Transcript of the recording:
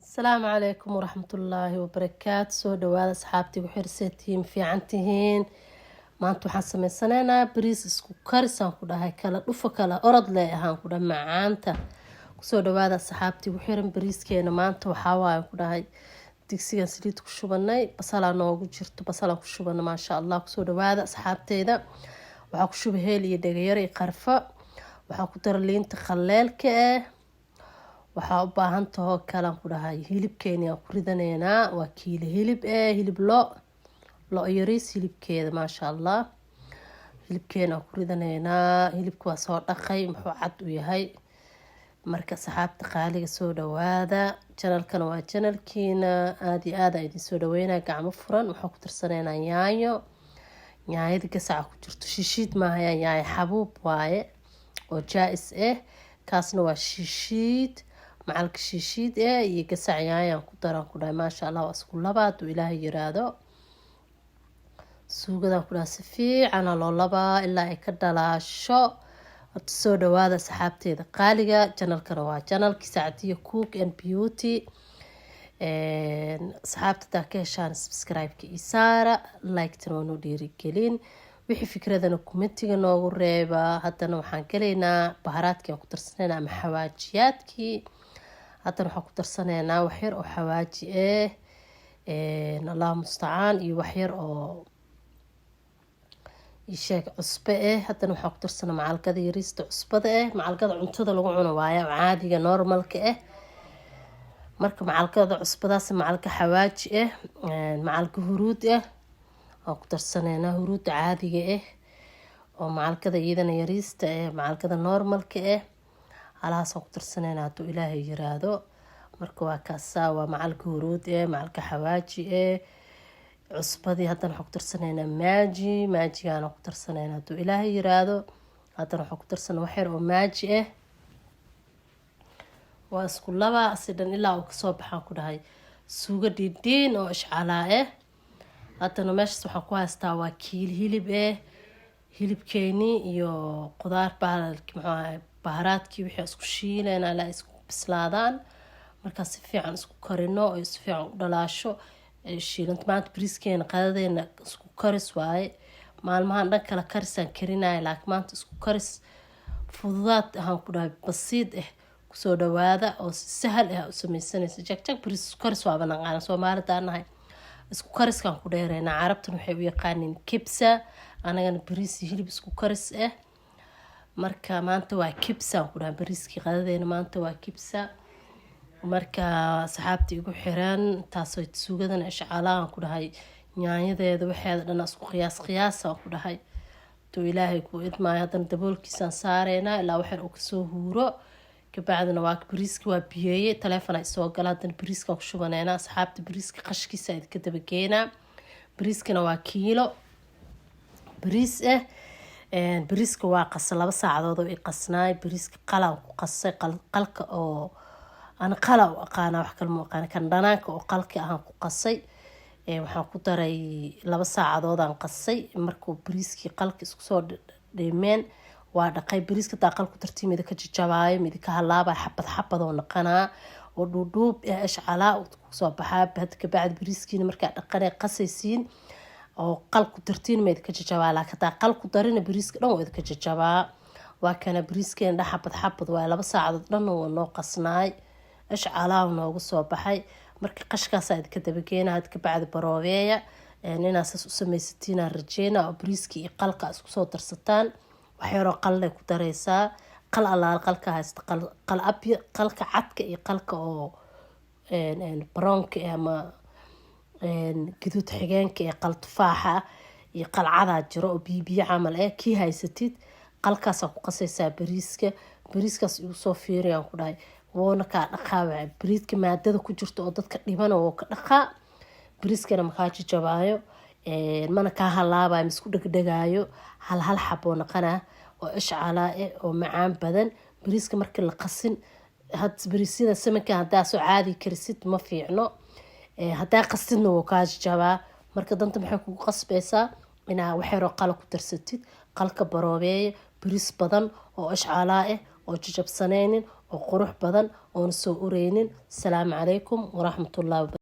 السلام عليكم ورحمة الله وبركاته. سو دواada asxaabtii ku xirseetihiin fiicantihiin. maanta waxaan sameysanaynaa bariis isku karisaan ku dhahay kala dhufo kala orod leh ahaan ku dhahay macaanta. kusoo dhawaada asxaabtii ku xiran bariiskeena maanta waxaa waaye ku dhahay digsigan saliid ku shubanay basala noogu jirto basala ku shubana maasha Allah. kusoo dhawaada asxaabteeda waxaa ku shubay heel iyo dhagayar iyo qarfa. waxaa ku dar liinta khaleelka waxaa u baahan tahay kala ku dhahay hilibkeena ku ridaneynaa waa kiilo hilib hilib lo yariis hilibkeeda maasha Allah. hilibkeena ku ridaneynaa hilibku waa soo dhaqay muxuu cad u yahay. marka saxaabta qaaliga soo dhawaada channelkana waa channelkiina aad iyo aad idin soo dhaweynaa gacmo furan. waxaa ku tirsaneynaa yaanyada gasaca ku jirto shishiid maaha yaay xabuub waaye oo jaais kaasna waa shishiid macalka shishiid iyo gasac yaayaan ku daran ku dhahay maasha Allah. waa isku labaad uu ilaahay yiraahdo suugadan ku dhahay si fiican loo labaa ilaa ay ka dhalaasho. soo dhawaada asxaabteeda qaaliga channelkana waa channelki Saacadiya Cook and Beauty. asxaabta ka heshaan subscribe-ka ii saara like-tana waa noo dhiirigelin wixii fikradana commentiga noogu reeba. haddana waxaan galaynaa baharaadkii aan ku darsanaynaa ama xawaajiyaadkii. haddana waxaan ku darsanaynaa waxyar oo xawaaji Allah mustacaan iyo waxyar oo isheeg cusbe haddana waxaan ku darsanaa macalqada yariista cusbada macalqada cuntada lagu cuno waaye caadiga normalka marka macalqada cusbadaas macalka xawaaji macalka huruud oo ku darsaneynaa huruud caadiga oo macalqada iyadana yariista macalqada normalka halaas ku darsaneynaa haduu ilaahay yiraahdo. marka waa kaasa waa macalka huruud macalka xawaaji cusbadii. haddana waxaan ku darsaneynaa maajigaana ku darsaneynaa haduu ilaahay yiraahdo. haddana waxaan ku darsanaa waxyar oo maaji waa isku laba sidan ilaa uu kasoo baxaan ku dhahay suuga dhiidhiin oo ishcalaa haddana meeshaas waxaan ku haystaa waa kiil hilib hilibkeeni iyo qudaar baharaadkii wixii isku shiileynaa ilaa isku bislaadaan. markaa si fiican isku karino oo si fiican u dhalaasho shiilanta. maanta bariiskeena qadadeena isku karis waaye maalmahan dhan kala karisaan karinaya laakiin maanta isku karis fududaad ahaan ku dhahay basiid kusoo dhawaada oo si sahal u sameysanaysa jagjag bariis isku karis waaba naqaana Soomaalida nahay isku kariskan ku dheereena. carabtan waxay u yaqaaniin kibsa anagana bariis hilib isku karis marka maanta waa kibsa ku dhahay bariiskii qadadeena maanta waa kibsa. marka saxaabtii igu xiran taasoo suugadan ishcaalaan ku dhahay yaanyadeeda waxeeda dhan isku qiyaas ku dhahay to ilaahay ku idmaayo. haddana daboolkiisaan saareynaa ilaa waxyar uu kasoo huuro kabacdina waa bariiska waa biyeeye taleefona isoo gala. haddana bariiska ku shubaneynaa asxaabta bariiska qashkiisa idinka dabageenaa. bariiskana waa kiilo bariis bariiska waa qasa 2 saacadood oo i qasnaay. bariiska qalaan ku qasay qalka oo ana qala u aqaana wax kale ma aqaana kan dhanaanka oo qalka ahaan ku qasay waxaan ku daray 2 saacadood aan qasay. markuu bariiskii qalka isku soo dheemeen waa dhaqay bariiska daaqal ku tartiimada ka jajabaayo mid ka halaaba xabad oo naqanaa oo dhuudhuub ishcalaa oo ku soo baxaa bad ka bacd bariiskiina markaa dhaqanay qasaysiin oo qalku tartiimada ka jajabaa laakiin daaqal ku darina bariiska dhan waa ka jajabaa. waa kana bariiskeena xabad waa 2 saacadood dhan oo noo qasnaay ishcalaa noogu soo baxay. marka qashkaas aad ka dabageena had ka bacd baroobeeya inaas u sameysatiin rajeena oo bariiskii iyo qalka isku soo darsataan waxyaro qalay ku dareysaa qal alaal qalka haysta qalka cadka iyo qalka oo brownka ama gidud xigeenka iyo qal tufaaxa iyo qalcada jiro oo bibiya camal kii haysatid qalkaas ku qasaysaa bariiskaas igu soo fiiriyaan ku dhahay woona ka dhaqaa bariiska maadada ku jirto oo dadka dhiban oo ka dhaqaa bariiskana ma ka jajabaayo mana ka halaabayo isku dhagdhagaayo hal xabo naqana oo ishcalaa oo macaan badan. bariiska markii la qasin had bariisida samanka hadaa soo caadi karisid ma fiicno hadaa qasidna wuu ka jajabaa. marka danta maxay kugu qasbaysaa inaa waxyaro qala ku darsatid qalka baroobeeya bariis badan oo ishcalaa oo jajabsanaynin oo qurux badan oon soo ureynin. Assalaamu calaykum waraxmatullaahi